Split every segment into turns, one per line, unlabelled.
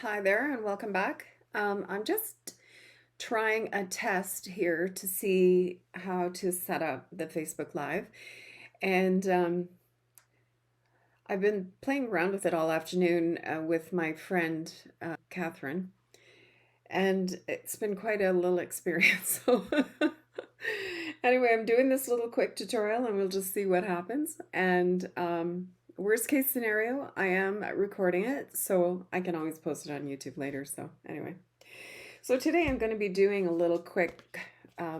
Hi there and welcome back. I'm just trying a test here to see how to set up the Facebook Live. And I've been playing around with it all afternoon with my friend Catherine. And it's been quite a little experience. So anyway, I'm doing this little quick tutorial and we'll just see what happens. And worst case scenario, I am recording it, so I can always post it on YouTube later. So anyway, so today I'm going to be doing a little quick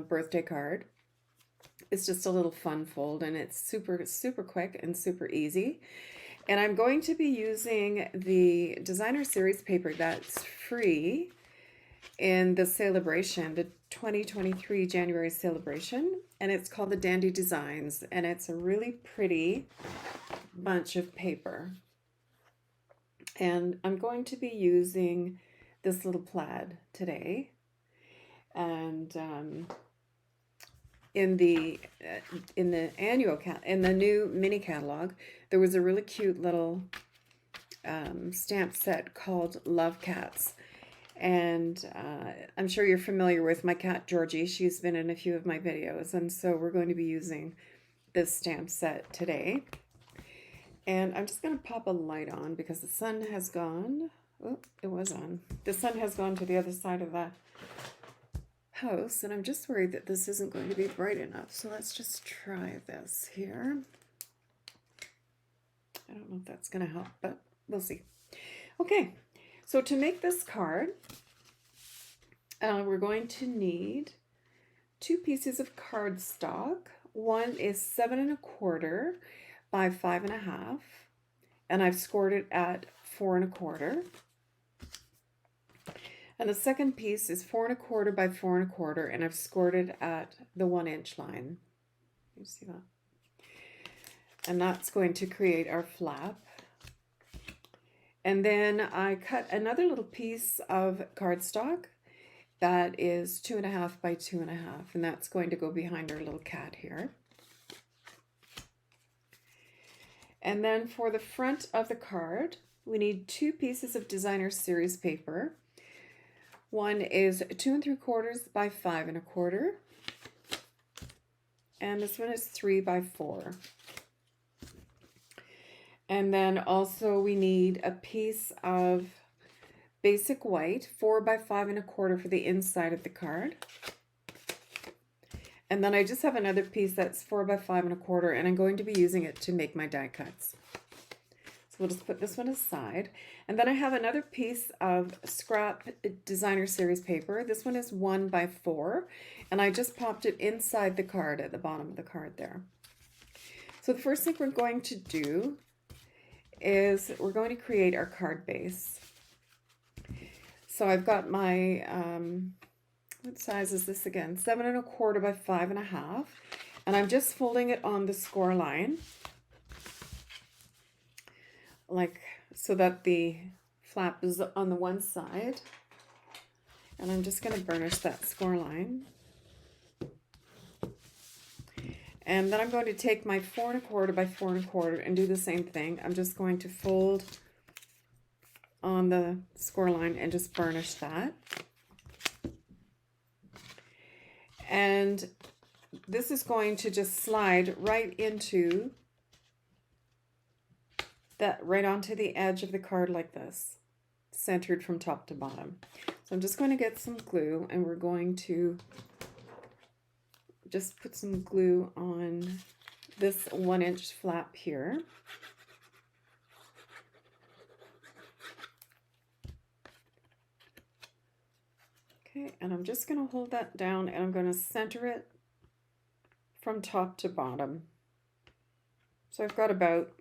birthday card. It's just a little fun fold and it's super quick and super easy. And I'm going to be using the designer series paper that's free in the celebration, the 2023 January celebration, and it's called the Dandy Designs, and it's a really pretty bunch of paper. And I'm going to be using this little plaid today. And in the new mini catalog, there was a really cute little stamp set called Love Cats. And I'm sure you're familiar with my cat Georgie. She's been in a few of my videos, and so we're going to be using this stamp set today. And I'm just going to pop a light on because the sun has gone. Oh, it was on. The sun has gone to the other side of the house, and I'm just worried that this isn't going to be bright enough. So let's just try this here. I don't know if that's going to help, but we'll see. Okay, so to make this card, we're going to need 2 pieces of cardstock. One is 7 1/4 by 5 1/2, and I've scored it at 4 1/4. And the second piece is 4 1/4 by 4 1/4, and I've scored it at the 1-inch line. You see that? And that's going to create our flap. And then I cut another little piece of cardstock that is 2 1/2 by 2 1/2, and that's going to go behind our little cat here. And then for the front of the card, we need 2 pieces of designer series paper. One is 2 3/4 by 5 1/4, and this one is 3 by 4. And then also we need a piece of basic white, 4 by 5 1/4 for the inside of the card. And then I just have another piece that's 4 by 5 1/4, and I'm going to be using it to make my die cuts. So we'll just put this one aside. And then I have another piece of scrap designer series paper. This one is 1 by 4, and I just popped it inside the card at the bottom of the card there. So the first thing we're going to do is we're going to create our card base. So I've got my, what size is this again? 7 1/4 by 5 1/2. And I'm just folding it on the score line, like so that the flap is on the one side. And I'm just going to burnish that score line. And then I'm going to take my 4 1/4 by 4 1/4 and do the same thing. I'm just going to fold on the score line and just burnish that. And this is going to just slide right into that, right onto the edge of the card like this, centered from top to bottom. So I'm just going to get some glue, and we're going to just put some glue on this 1-inch flap here. Okay, and I'm just going to hold that down, and I'm going to center it from top to bottom. So I've got about,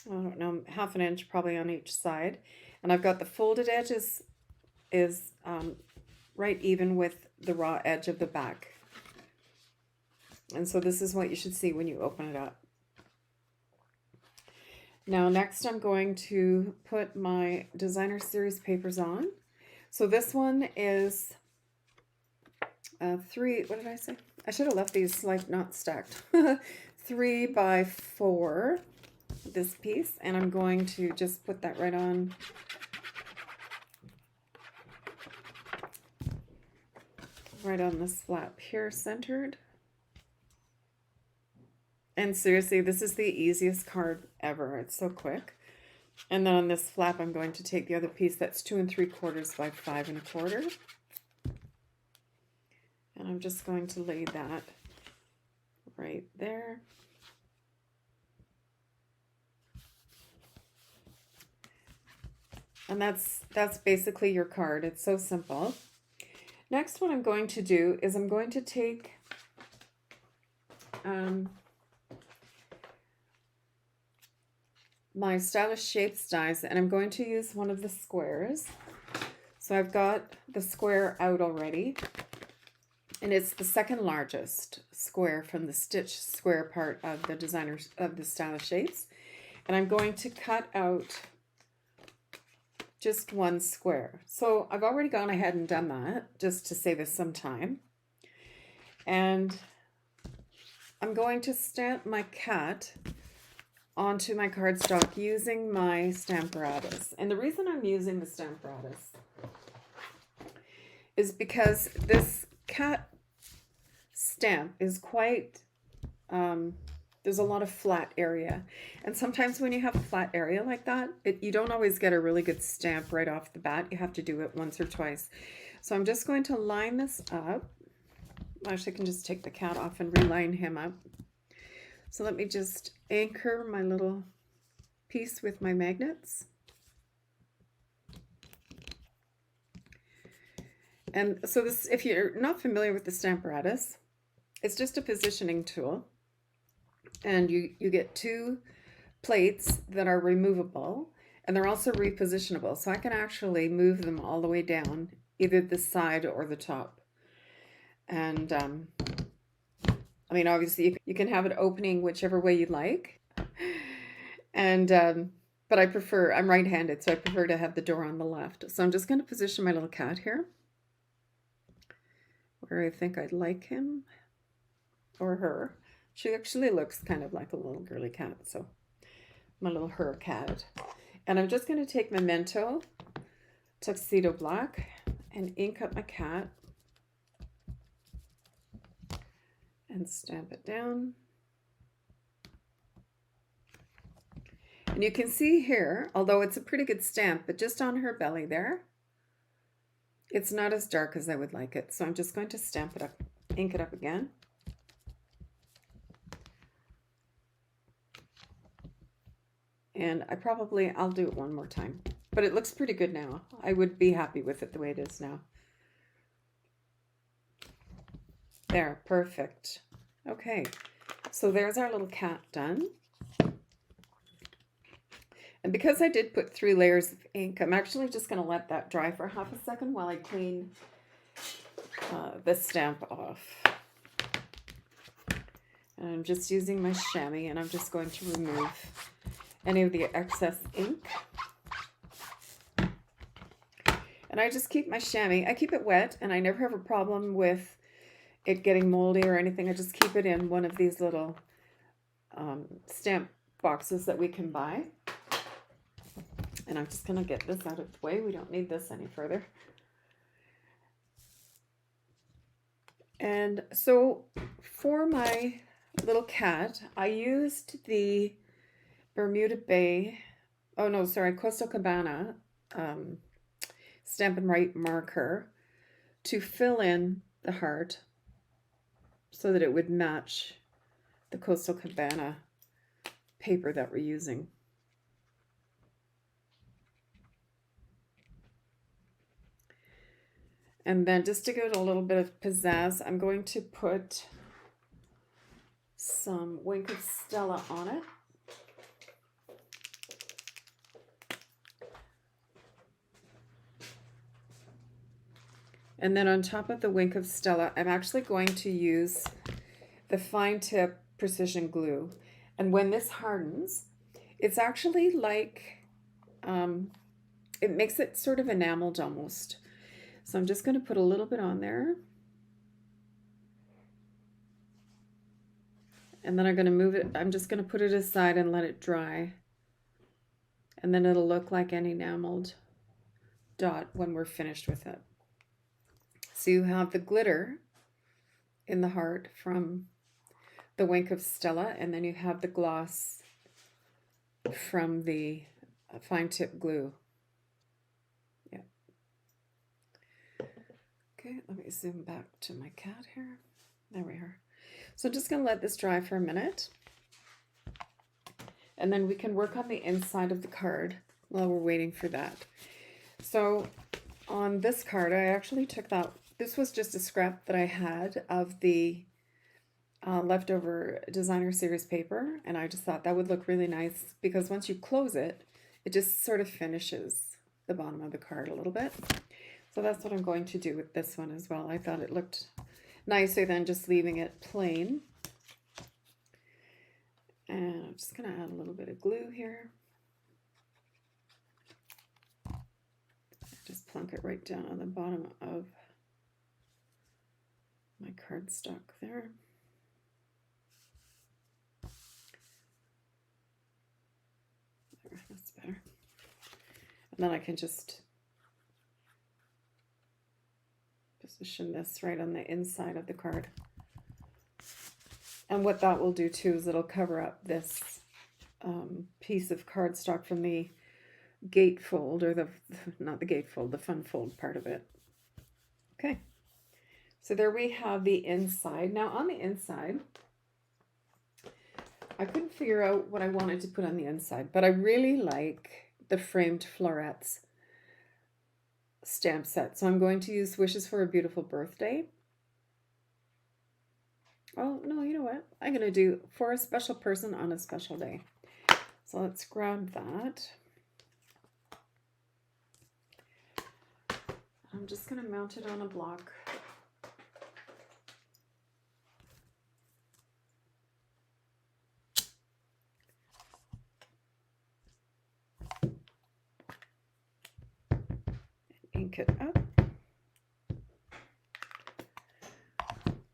I don't know, 1/2 inch probably on each side. And I've got the folded edges is right even with the raw edge of the back. And so this is what you should see when you open it up. Now next I'm going to put my designer series papers on. So this one is 3, what did I say? I should have left these like not stacked. 3 by 4, this piece, and I'm going to just put that right on right on this flap here, centered. And seriously, this is the easiest card ever. It's so quick. And then on this flap, I'm going to take the other piece that's 2 3/4 by 5 1/4. And I'm just going to lay that right there. And that's basically your card. It's so simple. Next, what I'm going to do is I'm going to take my Stylish Shapes dies, and I'm going to use one of the squares. So I've got the square out already, and it's the second largest square from the stitch square part of the designers of the Stylish Shapes. And I'm going to cut out just one square. So I've already gone ahead and done that just to save us some time. And I'm going to stamp my cat onto my cardstock using my Stamparatus. And the reason I'm using the Stamparatus is because this cat stamp is quite, there's a lot of flat area. And sometimes when you have a flat area like that, you don't always get a really good stamp right off the bat. You have to do it once or twice. So I'm just going to line this up. Actually, I can just take the cat off and reline him up. So let me just anchor my little piece with my magnets. And so this, if you're not familiar with the Stamparatus, it's just a positioning tool. And you get 2 plates that are removable, and they're also repositionable. So I can actually move them all the way down, either the side or the top. And I mean, obviously you can have it opening whichever way you like. And but I prefer, I'm right-handed, so I prefer to have the door on the left. So I'm just going to position my little cat here where I think I'd like him or her. She actually looks kind of like a little girly cat, so my little her cat. And I'm just going to take Memento Tuxedo Black and ink up my cat and stamp it down. And you can see here, although it's a pretty good stamp, but just on her belly there, it's not as dark as I would like it. So I'm just going to stamp it up, ink it up again. And I'll do it one more time, but it looks pretty good now. I would be happy with it the way it is now. There, perfect. Okay, so there's our little cat done. And because I did put 3 layers of ink, I'm actually just going to let that dry for half a second while I clean the stamp off. And I'm just using my chamois, and I'm just going to remove any of the excess ink. And I just keep my chamois, I keep it wet, and I never have a problem with it getting moldy or anything. I just keep it in one of these little stamp boxes that we can buy. And I'm just going to get this out of the way. We don't need this any further. And so for my little cat, I used the Bermuda Bay, Coastal Cabana Stampin' Write marker to fill in the heart so that it would match the Coastal Cabana paper that we're using. And then just to give it a little bit of pizzazz, I'm going to put some Wink of Stella on it. And then on top of the Wink of Stella, I'm actually going to use the fine tip precision glue. And when this hardens, it's actually like, it makes it sort of enameled almost. So I'm just going to put a little bit on there. And then I'm going to move it, I'm just going to put it aside and let it dry. And then it'll look like an enameled dot when we're finished with it. So you have the glitter in the heart from the Wink of Stella, and then you have the gloss from the fine tip glue. Yeah. Okay, let me zoom back to my cat here. There we are. So I'm just going to let this dry for a minute. And then we can work on the inside of the card while we're waiting for that. So on this card, I actually took that. This was just a scrap that I had of the leftover designer series paper. And I just thought that would look really nice because once you close it, it just sort of finishes the bottom of the card a little bit. So that's what I'm going to do with this one as well. I thought it looked nicer than just leaving it plain. And I'm just going to add a little bit of glue here. Just plunk it right down on the bottom of my cardstock there. There, that's better. And then I can just position this right on the inside of the card. And what that will do too is it'll cover up this piece of cardstock from the gatefold, or not the gatefold, the fun fold part of it. Okay, so there we have the inside. Now on the inside, I couldn't figure out what I wanted to put on the inside, but I really like the framed florets stamp set. So I'm going to use Wishes for a Beautiful Birthday. Oh, no, you know what? I'm going to do For a Special Person on a Special Day. So let's grab that. I'm just going to mount it on a block. Ink it up.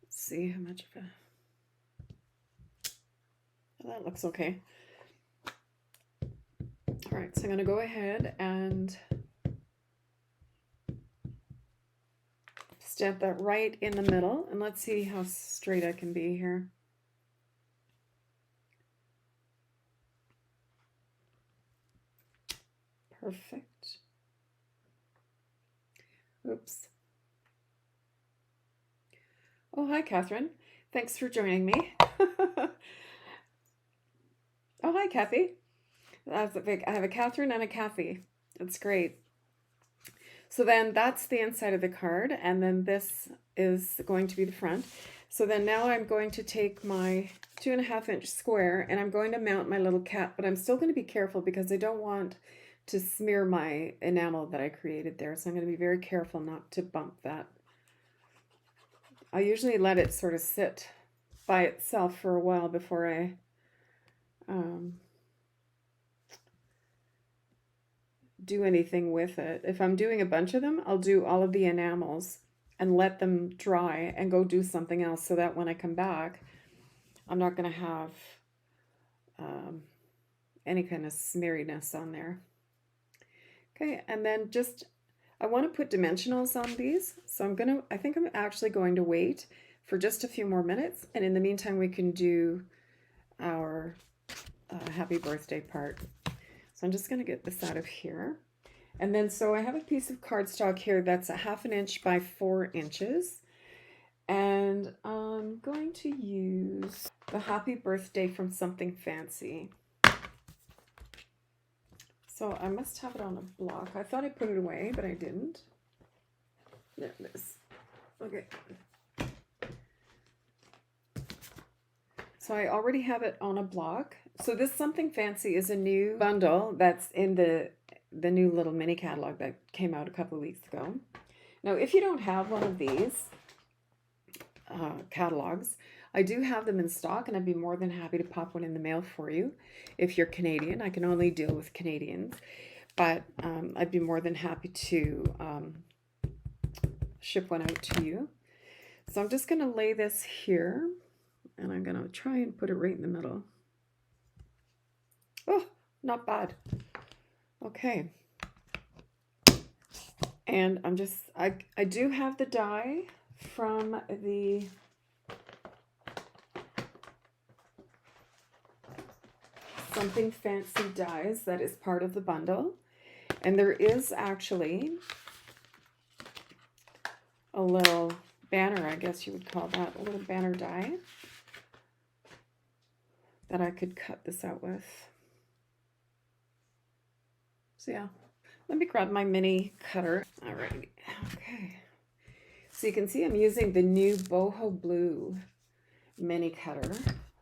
Let's see how much of a... Oh, that looks okay. All right, so I'm going to go ahead and stamp that right in the middle, and let's see how straight I can be here. Perfect. Oops. Oh, hi, Catherine. Thanks for joining me. Oh, hi, Kathy. That's a big, I have a Catherine and a Kathy. That's great. So then that's the inside of the card, and then this is going to be the front. So then now I'm going to take my 2.5-inch square and I'm going to mount my little cat, but I'm still going to be careful because I don't want to smear my enamel that I created there. So I'm going to be very careful not to bump that. I usually let it sort of sit by itself for a while before I do anything with it. If I'm doing a bunch of them, I'll do all of the enamels and let them dry and go do something else so that when I come back, I'm not going to have any kind of smeariness on there. Okay, and then just, I want to put dimensionals on these. So I think I'm actually going to wait for just a few more minutes. And in the meantime, we can do our happy birthday part. So I'm just going to get this out of here. And then, so I have a piece of cardstock here that's 1/2 inch by 4 inches. And I'm going to use the happy birthday from Something Fancy. So I must have it on a block. I thought I put it away, but I didn't. There it is. Okay. So I already have it on a block. So this Something Fancy is a new bundle that's in the new little mini catalog that came out a couple of weeks ago. Now, if you don't have one of these catalogs, I do have them in stock, and I'd be more than happy to pop one in the mail for you. If you're Canadian, I can only deal with Canadians, but I'd be more than happy to ship one out to you. So I'm just going to lay this here, and I'm going to try and put it right in the middle. Oh, not bad. Okay. And I do have the die from the Something Fancy dies that is part of the bundle. And there is actually a little banner, I guess you would call that, a little banner die that I could cut this out with. So yeah, let me grab my mini cutter. All right, okay. So you can see I'm using the new boho blue mini cutter.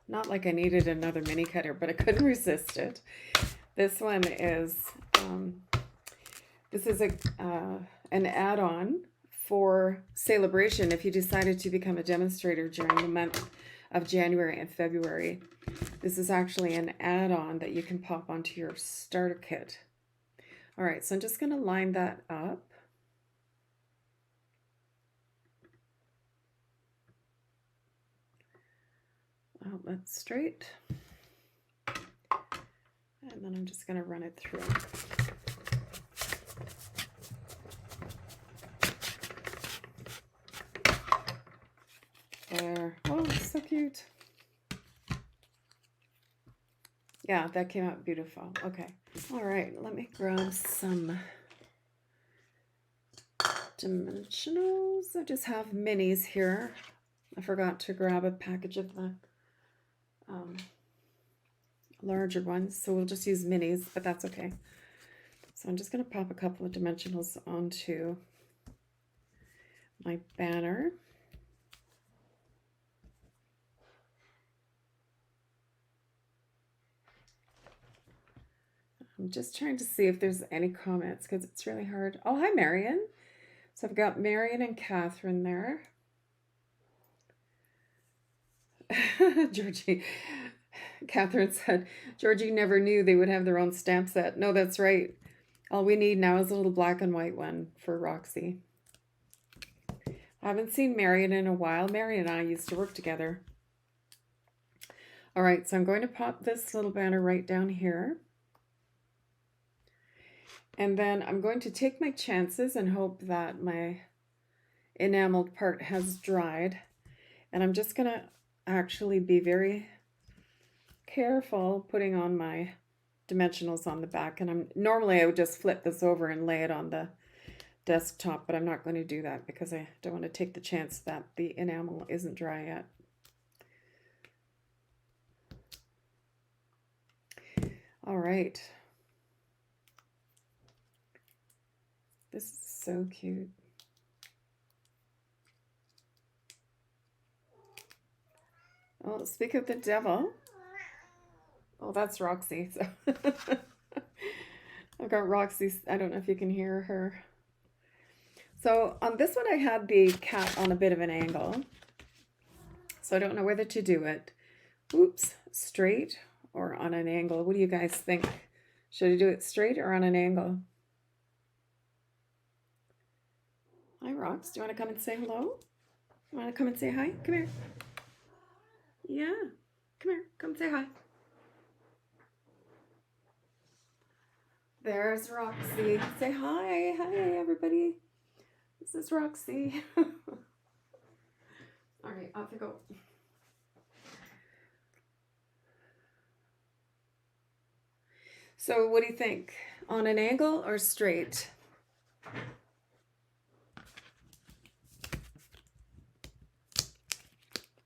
Not like I needed another mini cutter, but I couldn't resist it. This one is, this is an add-on for Celebration if you decided to become a demonstrator during the month of January and February. This is actually an add-on that you can pop onto your starter kit. All right, so I'm just going to line that up. Outlet straight. And then I'm just going to run it through. There. Oh, it's so cute. Yeah, that came out beautiful. Okay. All right, let me grab some dimensionals. I just have minis here. I forgot to grab a package of the larger ones, so we'll just use minis, but that's okay. So I'm just going to pop a couple of dimensionals onto my banner. I'm just trying to see if there's any comments because it's really hard. Oh, hi, Marion. So I've got Marion and Catherine there. Georgie. Catherine said, Georgie never knew they would have their own stamp set. No, that's right. All we need now is a little black and white one for Roxy. I haven't seen Marion in a while. Marion and I used to work together. All right, so I'm going to pop this little banner right down here. And then I'm going to take my chances and hope that my enameled part has dried. And I'm just going to actually be very careful putting on my dimensionals on the back. And normally I would just flip this over and lay it on the desktop, but I'm not going to do that because I don't want to take the chance that the enamel isn't dry yet. All right. This is so cute. Oh, speak of the devil. Oh, that's Roxy. So I've got Roxy. I don't know if you can hear her. So on this one, I had the cat on a bit of an angle. So I don't know whether to do it, oops, straight or on an angle. What do you guys think? Should I do it straight or on an angle? Hi, Rox. Do you want to come and say hello? You want to come and say hi? Come here. Yeah. Come here. Come say hi. There's Roxy. Say hi. Hi, everybody. This is Roxy. All right, off you go. So what do you think? On an angle or straight?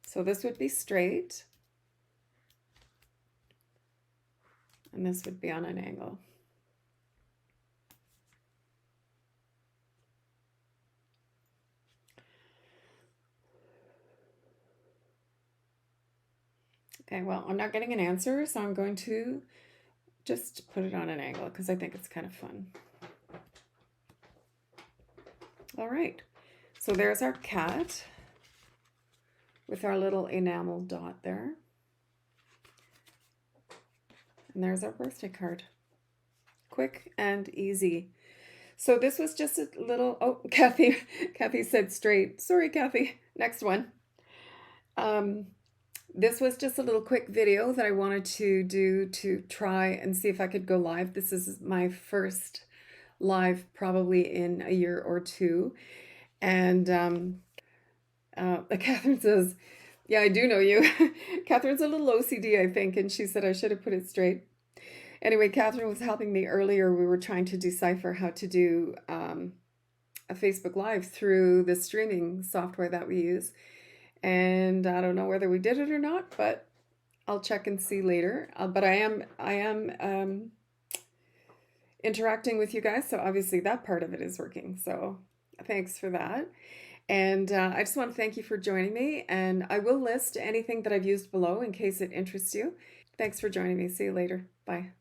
So this would be straight. And this would be on an angle. Okay, well, I'm not getting an answer, so I'm going to just put it on an angle because I think it's kind of fun. All right, so there's our cat with our little enamel dot there. And there's our birthday card. Quick and easy. So this was just a little, oh, Kathy said straight. Sorry, Kathy. Next one. This was just a little quick video that I wanted to do to try and see if I could go live. This is my first live probably in a year or two. And Catherine says, yeah, I do know you. Catherine's a little OCD, I think, and she said I should have put it straight. Anyway, Catherine was helping me earlier. We were trying to decipher how to do a Facebook Live through the streaming software that we use. And I don't know whether we did it or not, but I'll check and see later. But I am interacting with you guys, so obviously that part of it is working. So thanks for that. And I just want to thank you for joining me. And I will list anything that I've used below in case it interests you. Thanks for joining me. See you later. Bye.